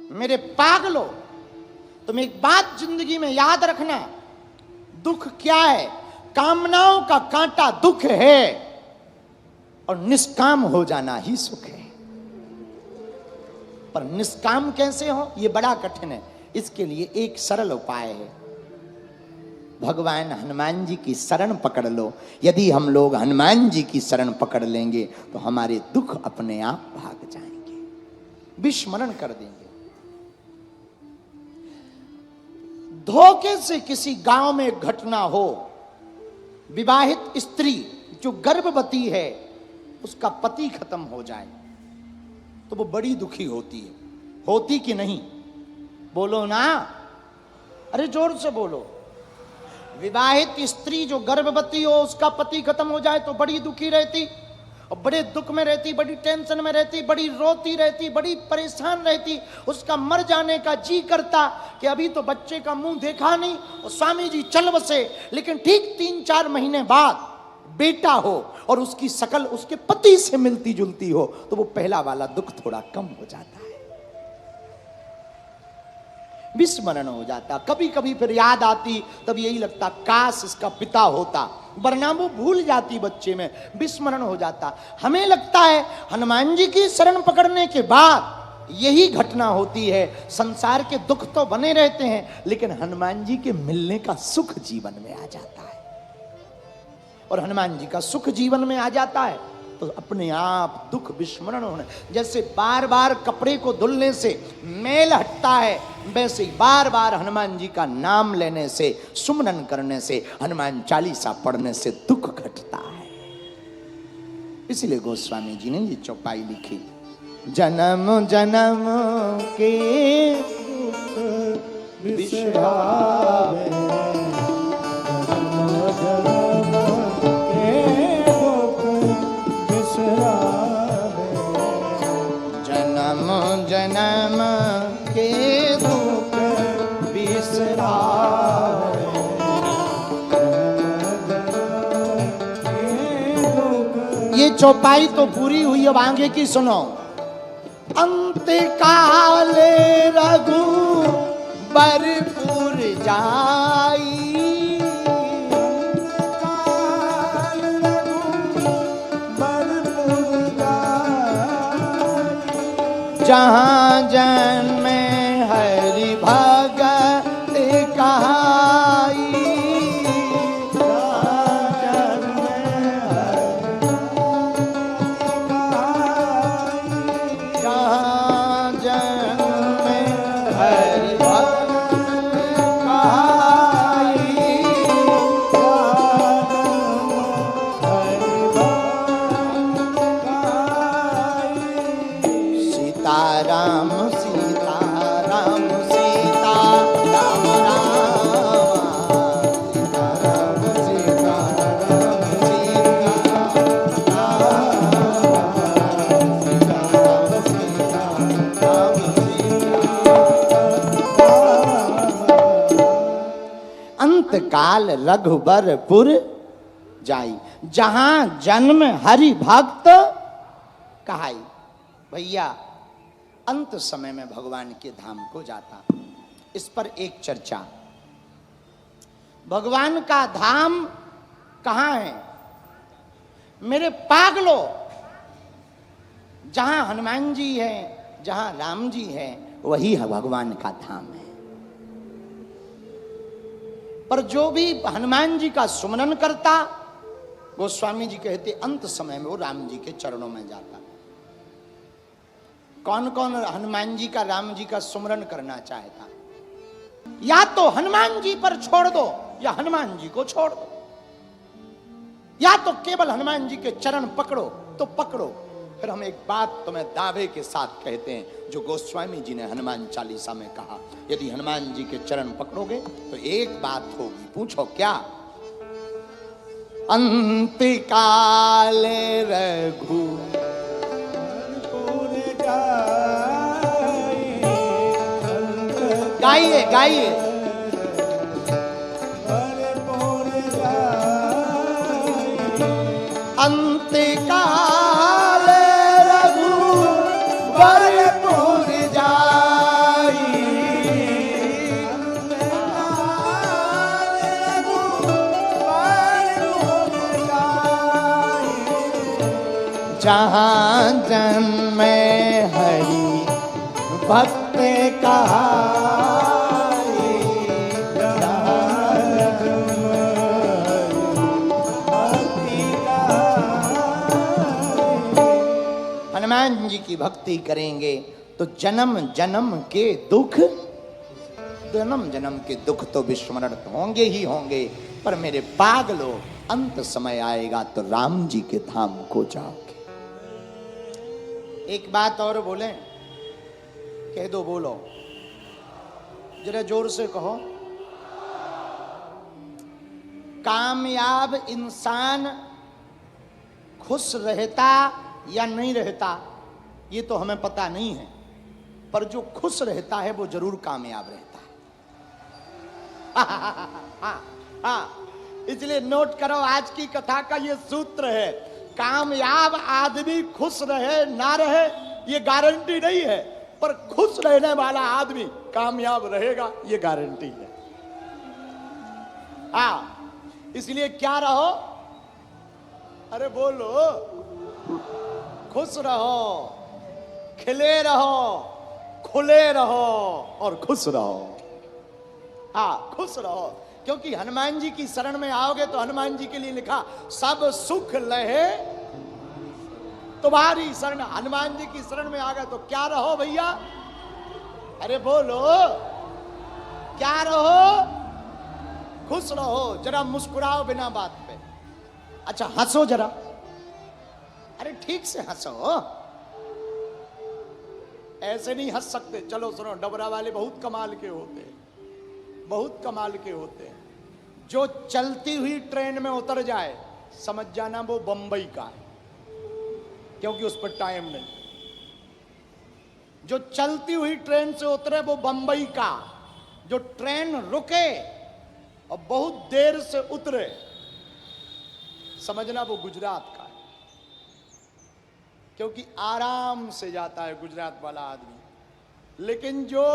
मेरे पागलों, तुम एक बात जिंदगी में याद रखना, दुख क्या है? कामनाओं का कांटा दुख है और निष्काम हो जाना ही सुख है। पर निष्काम कैसे हो, यह बड़ा कठिन है। इसके लिए एक सरल उपाय है, भगवान हनुमान जी की शरण पकड़ लो। यदि हम लोग हनुमान जी की शरण पकड़ लेंगे तो हमारे दुख अपने आप भाग जाएंगे, विस्मरण कर देंगे। धोखे से किसी गांव में एक घटना हो, विवाहित स्त्री जो गर्भवती है उसका पति खत्म हो जाए तो वो बड़ी दुखी होती है। होती कि नहीं? बोलो ना, अरे जोर से बोलो। विवाहित स्त्री जो गर्भवती हो उसका पति खत्म हो जाए तो बड़ी दुखी रहती और बड़े दुख में रहती, बड़ी टेंशन में रहती, बड़ी रोती रहती, बड़ी परेशान रहती। उसका मर जाने का जी करता कि अभी तो बच्चे का मुंह देखा नहीं और स्वामी जी चल बसे। लेकिन ठीक 3-4 महीने बाद बेटा हो और उसकी शकल उसके पति से मिलती जुलती हो तो वो पहला वाला दुख थोड़ा कम हो जाता है, विस्मरण हो जाता। कभी कभी फिर याद आती, तब यही लगता काश इसका पिता होता, वरना वो भूल जाती बच्चे में, विस्मरण हो जाता। हमें लगता है हनुमान जी की शरण पकड़ने के बाद यही घटना होती है। संसार के दुख तो बने रहते हैं लेकिन हनुमान जी के मिलने का सुख जीवन में आ जाता है। और हनुमान जी का सुख जीवन में आ जाता है तो अपने आप दुख विस्मरण होने, जैसे बार बार कपड़े को धुलने से मैल हटता है, वैसे ही बार बार हनुमान जी का नाम लेने से, सुमरन करने से, हनुमान चालीसा पढ़ने से दुख घटता है। इसलिए गोस्वामी जी ने ये चौपाई लिखी, जन्म जन्म के बिसरावे, जन्म के दुख बिसरावे। ये चौपाई तो पूरी हुई, अब आगे की सुनो। अंत काले रघु बरपुर जाई, जहाँ जन्मे हरि भगत कहाई, जहाँ जन्मे हरि भगत कहाई, सीताराम सीताराम सीताराम राम, सीताराम सीताराम सीताराम, अंत काल रघुबरपुर जाई, जहां जन्म हरि भक्त कहाई। भैया अंत समय में भगवान के धाम को जाता, इस पर एक चर्चा। भगवान का धाम कहां है? मेरे पागलों, जहां हनुमान जी हैं, जहां राम जी हैं, वही भगवान का धाम है। पर जो भी हनुमान जी का सुमरन करता, गोस्वामी जी कहते अंत समय में वो राम जी के चरणों में जाता। कौन कौन हनुमान जी का, राम जी का सुमरन करना चाहता? या तो हनुमान जी पर छोड़ दो या हनुमान जी को छोड़ दो, या तो केवल हनुमान जी के चरण पकड़ो तो पकड़ो। फिर हम एक बात तुम्हें दावे के साथ कहते हैं, जो गोस्वामी जी ने हनुमान चालीसा में कहा, यदि हनुमान जी के चरण पकड़ोगे तो एक बात होगी। पूछो क्या? अंत काल रघु गाइए गाइए, अंत काल रघु बरपुर जाई, जहाँ जन्मे हरि भक्त कहाई, जहाँ जन्मे हरि भक्ति कहाई। हनुमान जी की भक्ति करेंगे तो जन्म जन्म के दुख, जन्म जन्म के दुख तो विस्मरण होंगे ही होंगे, पर मेरे पागलों अंत समय आएगा तो राम जी के धाम को जाओगे। एक बात और बोले, कह दो, बोलो जरा जोर से कहो। कामयाब इंसान खुश रहता या नहीं रहता ये तो हमें पता नहीं है, पर जो खुश रहता है वो जरूर कामयाब रहता है। हाँ, इसलिए नोट करो, आज की कथा का ये सूत्र है, कामयाब आदमी खुश रहे ना रहे ये गारंटी नहीं है, पर खुश रहने वाला आदमी कामयाब रहेगा ये गारंटी है। हाँ, इसलिए क्या रहो, अरे बोलो, खुश रहो, खिले रहो, खुले रहो और खुश रहो। हाँ, खुश रहो, क्योंकि हनुमान जी की शरण में आओगे तो हनुमान जी के लिए लिखा, सब सुख लहे तुम्हारी शरण। हनुमान जी की शरण में आ गए तो क्या रहो भैया, अरे बोलो, क्या रहो, खुश रहो। जरा मुस्कुराओ बिना बात पे, अच्छा हंसो जरा, अरे ठीक से हंसो, ऐसे नहीं हंस सकते। चलो सुनो, डबरा वाले बहुत कमाल के होते हैं, बहुत कमाल के होते हैं। जो चलती हुई ट्रेन में उतर जाए समझ जाना वो बंबई का है, क्योंकि उस पर टाइम नहीं। जो चलती हुई ट्रेन से उतरे वो बंबई का, जो ट्रेन रुके और बहुत देर से उतरे समझना वो गुजरात का है, क्योंकि आराम से जाता है गुजरात वाला आदमी। लेकिन जो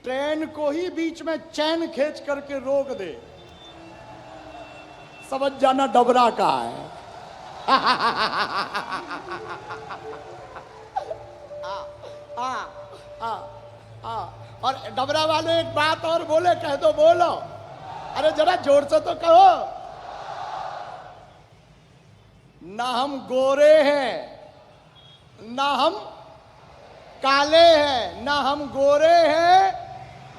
ट्रेन को ही बीच में चैन खींच करके रोक दे समझ जाना डबरा का है। और डबरा वाले एक बात और बोले, कह दो, बोलो, अरे जरा जोर से तो कहो। ना हम गोरे हैं ना हम काले हैं, ना हम गोरे हैं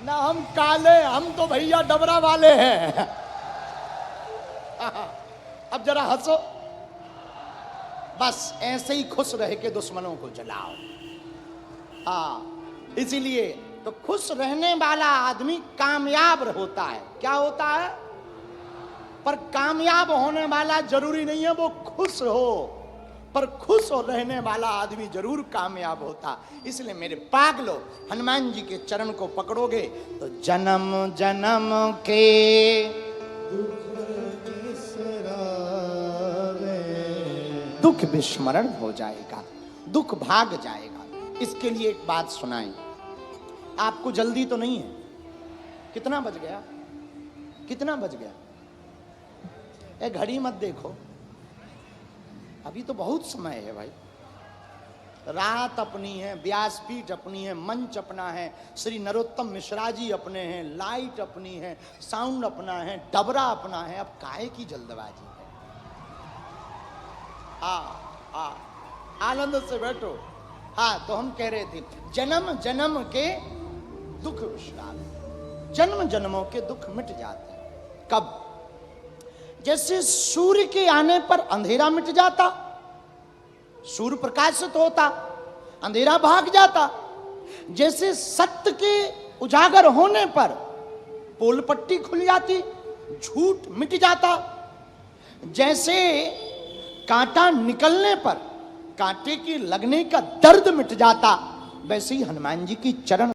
ना हम काले, हम तो भैया डबरा वाले हैं। अब जरा हंसो, बस ऐसे ही खुश रह के दुश्मनों को जलाओ। इसीलिए तो खुश रहने वाला आदमी कामयाब होता है। क्या होता है? पर कामयाब होने वाला जरूरी नहीं है वो खुश हो, पर खुश हो रहने वाला आदमी जरूर कामयाब होता। इसलिए मेरे पागलों, हनुमान जी के चरण को पकड़ोगे तो जन्म जन्म के दुख विस्मरण हो जाएगा, दुख भाग जाएगा। इसके लिए एक बात सुनाएं, आपको जल्दी तो नहीं है? कितना बज गया? कितना बज गया? ए घड़ी मत देखो, अभी तो बहुत समय है भाई। रात अपनी है, व्यासपीठ अपनी है, मंच अपना है, श्री नरोत्तम मिश्रा जी अपने हैं, लाइट अपनी है, साउंड अपना है, डबरा अपना है। अब काहे की जल्दबाजी है? आनंद से बैठो। हाँ, तो हम कह रहे थे जन्म जन्म के दुख विश्राम, जन्म जन्मों के दुख मिट जाते हैं। कब? जैसे सूर्य के आने पर अंधेरा मिट जाता, सूर्य प्रकाशित होता, अंधेरा भाग जाता। जैसे सत्य के उजागर होने पर पोल पट्टी खुल जाती, झूठ मिट जाता। जैसे कांटा निकलने पर कांटे के लगने का दर्द मिट जाता, वैसे ही हनुमान जी की चरण